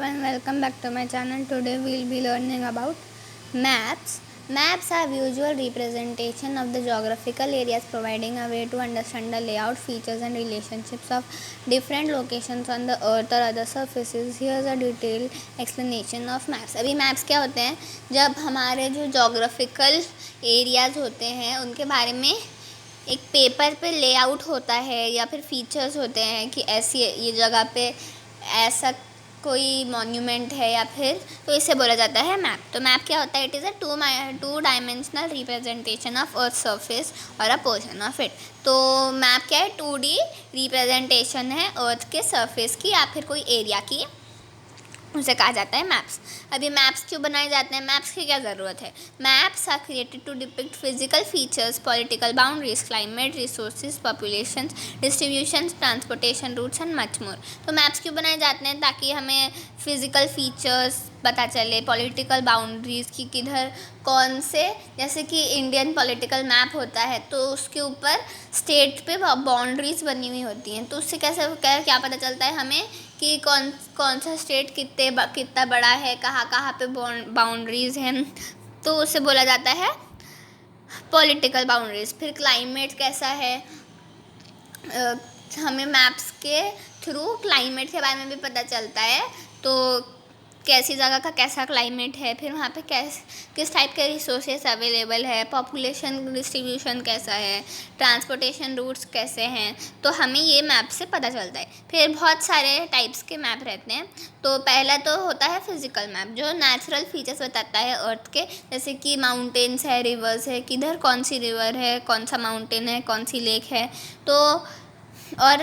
everyone, welcome back to my channel. Today we will be learning about maps. Maps are visual representation of the geographical areas, providing a way to understand the layout, features and relationships of different locations on the earth or other surfaces. Here's a detailed explanation of maps. अभी maps क्या होते हैं? जब हमारे जो geographical areas होते हैं उनके बारे में एक पेपर पे लेआउट होता है या फिर फीचर्स होते हैं कि ऐसी ये जगह पे ऐसा कोई मॉन्यूमेंट है या फिर तो इसे बोला जाता है मैप. तो मैप क्या होता है? It is a two dimensional representation of earth surface और अ पोर्शन ऑफ इट. तो मैप क्या है? 2D रिप्रेजेंटेशन है अर्थ के सरफेस की या फिर कोई एरिया की, उसे कहा जाता है मैप्स. अभी मैप्स क्यों बनाए जाते हैं? मैप्स की क्या ज़रूरत है? Maps are created to depict physical features, political boundaries, climate, resources, population distribution, transportation routes and much more. तो मैप्स क्यों बनाए जाते हैं? ताकि हमें फिजिकल फीचर्स पता चले, पॉलिटिकल बाउंड्रीज़ की किधर कौन से, जैसे कि इंडियन पॉलिटिकल मैप होता है तो उसके ऊपर स्टेट पे बाउंड्रीज़ बनी हुई होती हैं. तो उससे कैसे क्या पता चलता है हमें कि कौन सा स्टेट कितना बड़ा है, कहाँ पे बाउंड्रीज़ हैं. तो उसे बोला जाता है पॉलिटिकल बाउंड्रीज़. फिर क्लाइमेट कैसा है, हमें मैप्स के थ्रू क्लाइमेट के बारे में भी पता चलता है. तो कैसी जगह का कैसा क्लाइमेट है, फिर वहाँ पे किस टाइप के रिसोर्सेस अवेलेबल है, पॉपुलेशन डिस्ट्रीब्यूशन कैसा है, ट्रांसपोर्टेशन रूट्स कैसे हैं, तो हमें ये मैप से पता चलता है. फिर बहुत सारे टाइप्स के मैप रहते हैं. तो पहला तो होता है फिजिकल मैप, जो नेचुरल फीचर्स बताता है अर्थ के, जैसे कि माउंटेन्स है, रिवर्स है, किधर कौन सी रिवर है, कौन सा माउंटेन है, कौन सी लेक है. तो और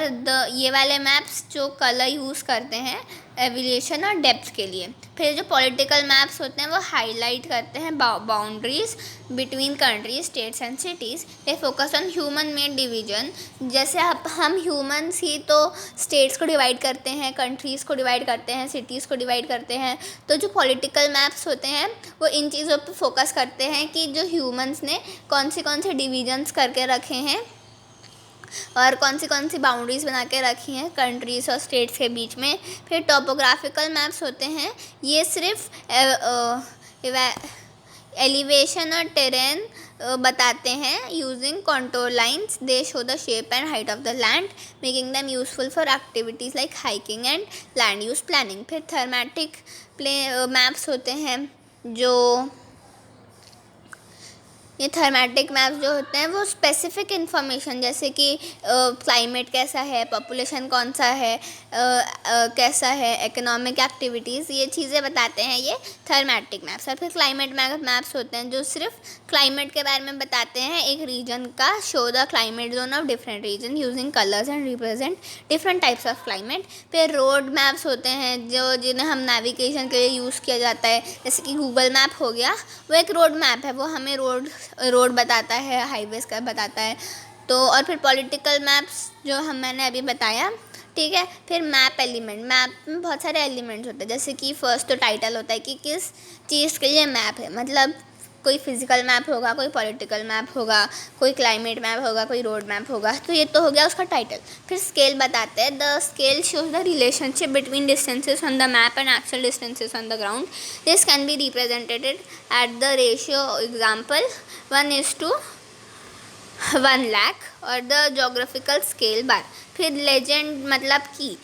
ये वाले मैप्स जो कलर यूज़ करते हैं एविलेशन और डेप्थ के लिए. फिर जो पॉलिटिकल मैप्स होते हैं वो हाईलाइट करते हैं boundaries between countries, states and cities. They focus on human made division. जैसे हम ह्यूमंस ही तो स्टेट्स को डिवाइड करते हैं, कंट्रीज़ को डिवाइड करते हैं, सिटीज़ को डिवाइड करते हैं. तो जो पॉलिटिकल मैप्स होते हैं वो इन चीज़ों पर फोकस करते हैं कि जो ह्यूमंस ने कौन से डिवीजन्स करके रखे हैं और कौन सी बाउंड्रीज़ बना के रखी हैं कंट्रीज़ और स्टेट्स के बीच में. फिर टोपोग्राफिकल मैप्स होते हैं, ये सिर्फ एलिवेशन और टेरेन बताते हैं using contour lines. They show the shape and height of the land, making them useful for activities like hiking and land use planning. फिर थर्मेटिक मैप्स होते हैं, जो ये थर्मेटिक मैप्स जो होते हैं वो स्पेसिफिक इन्फॉर्मेशन, जैसे कि क्लाइमेट कैसा है, पॉपुलेशन कौन सा है, कैसा है, इकोनॉमिक एक्टिविटीज़, ये चीज़ें बताते हैं ये थर्मेटिक मैप्स. और फिर क्लाइमेट मैप्स होते हैं जो सिर्फ क्लाइमेट के बारे में बताते हैं एक रीजन का. Show the climate zone of different region using colours and represent different types of climate. फिर रोड मैप्स होते हैं जिन्हें हम नेविगेशन के लिए यूज़ किया जाता है, जैसे कि गूगल मैप हो गया, वो एक रोड मैप है, वो हमें रोड बताता है, हाईवेज का बताता है. तो और फिर पॉलिटिकल मैप्स जो मैंने अभी बताया, ठीक है. फिर मैप में बहुत सारे एलिमेंट्स होते हैं, जैसे कि फर्स्ट तो टाइटल होता है कि किस चीज़ के लिए मैप है, मतलब कोई फिजिकल मैप होगा, कोई पॉलिटिकल मैप होगा, कोई क्लाइमेट मैप होगा, कोई रोड मैप होगा. तो ये तो हो गया उसका टाइटल. फिर स्केल बताते हैं. The scale shows the relationship between distances on the map and actual distances on the ground. This can be represented at the ratio, example 1:1 lakh और द जोग्राफिकल स्केल बार. फिर legend मतलब कि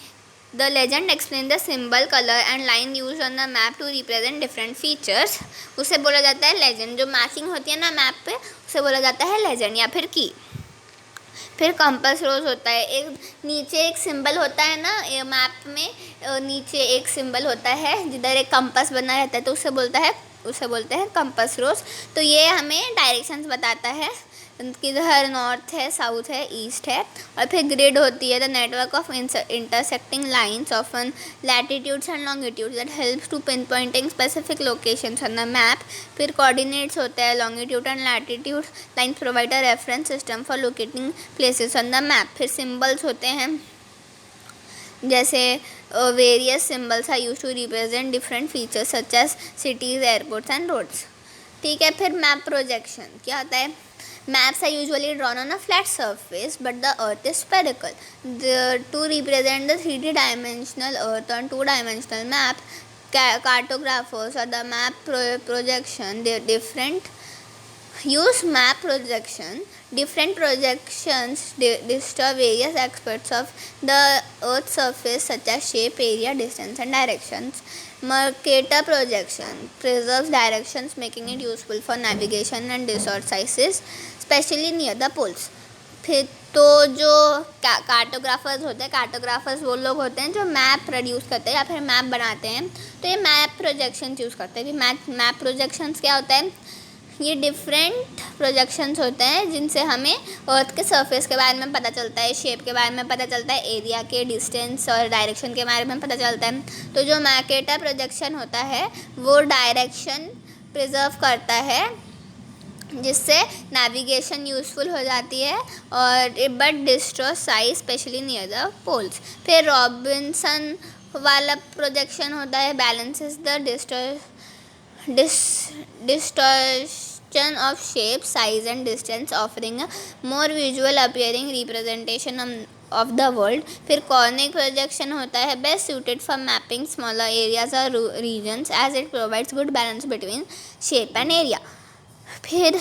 the legend explain the symbol, colour and line use on the map to represent different features. उसे बोला जाता है legend. जो matching होती है ना मैप पे, उसे बोला जाता है लेजेंड या फिर की. फिर कंपास रोज होता है, एक नीचे एक सिंबल होता है ना मैप में, नीचे एक सिंबल होता है जिधर एक कंपास बना रहता है, तो उसे बोलते हैं कंपास रोज. तो ये हमें डायरेक्शंस बताता है, किधर नॉर्थ है, साउथ है, ईस्ट है. और फिर ग्रिड होती है, the network of intersecting lines of latitudes and longitudes that helps to pin pointing specific locations on the map. फिर कोऑर्डिनेट्स होते हैं, longitude and latitude lines provide a reference system for locating places on the map. फिर symbols होते हैं, जैसे various symbols are use to represent different features such as cities, airports and roads. ठीक है. फिर मैप प्रोजेक्शन क्या होता है? Maps are usually drawn on a flat surface, but the Earth is spherical. To represent the 3D dimensional Earth on two-dimensional map, cartographers or the map projection, they use map projection. Different projections disturb various aspects of the Earth's surface, such as shape, area, distance, and directions. Mercator projection preserves directions, making it useful for navigation and resort sizes, especially near the poles. फिर तो जो cartographers होते हैं, cartographers वो लोग होते हैं जो मैप प्रोड्यूस करते हैं या फिर मैप बनाते हैं, तो ये मैप प्रोजेक्शंस यूज़ करते हैं. कि मैप प्रोजेक्शंस क्या होता है, ये डिफरेंट प्रोजेक्शंस होते हैं जिनसे हमें अर्थ के सरफेस के बारे में पता चलता है, शेप के बारे में पता चलता है, एरिया के, डिस्टेंस और डायरेक्शन के बारे में पता चलता है. तो जो मैकेटा प्रोजेक्शन होता है वो डायरेक्शन प्रिजर्व करता है, जिससे नेविगेशन यूज़फुल हो जाती है और but distorts size especially near the poles. फिर रॉबिन्सन वाला प्रोजेक्शन होता है, balances the distortion of shape, size and distance, offering a more visual appearing representation of the world. फिर कॉर्निक प्रोजेक्शन होता है, best suited for mapping smaller areas or regions as it provides good balance between shape and area. फिर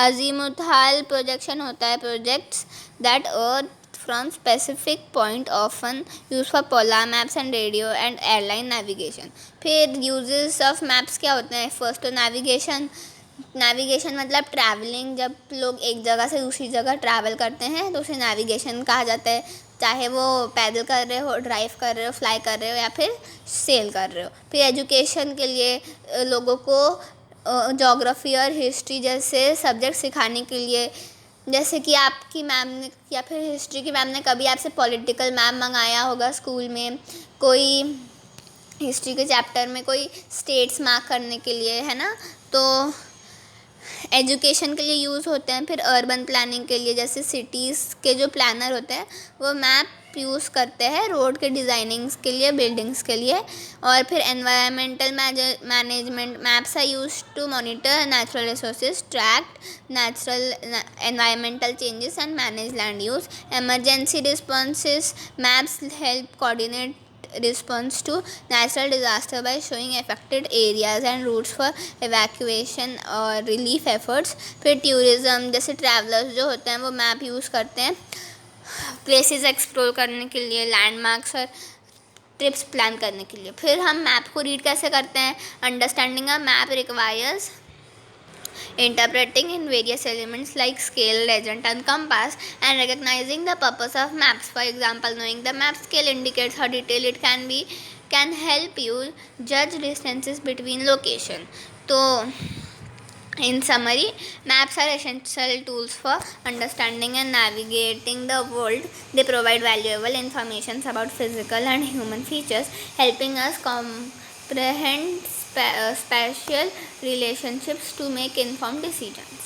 azimuthal projection होता है, projects that earth from specific point, often used for polar maps and radio and airline navigation. फिर uses of maps क्या होते हैं, first तो navigation मतलब travelling. जब लोग एक जगह से दूसरी जगह ट्रैवल करते हैं तो उसे नेविगेशन कहा जाता है, चाहे वो पैदल कर रहे हो, ड्राइव कर रहे हो, फ्लाई कर रहे हो या फिर सेल कर रहे हो. फिर एजुकेशन के लिए लोगों को जोग्राफी और हिस्ट्री जैसे सब्जेक्ट सिखाने के लिए, जैसे कि आपकी मैम ने या फिर हिस्ट्री की मैम ने कभी आपसे पॉलिटिकल मैप मंगाया होगा स्कूल में, कोई हिस्ट्री के चैप्टर में कोई स्टेट्स मार्क करने के लिए, है ना. तो एजुकेशन के लिए यूज़ होते हैं. फिर अर्बन प्लानिंग के लिए, जैसे सिटीज़ के जो प्लानर होते हैं वो मैप यूज़ करते हैं रोड के डिज़ाइनिंग्स के लिए, बिल्डिंग्स के लिए. और फिर environmental management, maps are use to monitor natural resources, track natural environmental changes and manage land use. Emergency responses, maps help coordinate response to natural disaster by showing affected areas and routes for evacuation और relief efforts. फिर tourism, जैसे travelers जो होते हैं वो map use करते हैं places explore करने के लिए, लैंडमार्क्स और ट्रिप्स प्लान करने के लिए. फिर हम मैप को रीड कैसे करते हैं, understanding a map requires interpreting in various elements like scale, legend and compass, and recognizing the purpose of maps. For example, knowing the map scale indicates how detailed it can help you judge distances between location. So in summary, maps are essential tools for understanding and navigating the world. They provide valuable information about physical and human features, helping us comprehend spatial relationships to make informed decisions.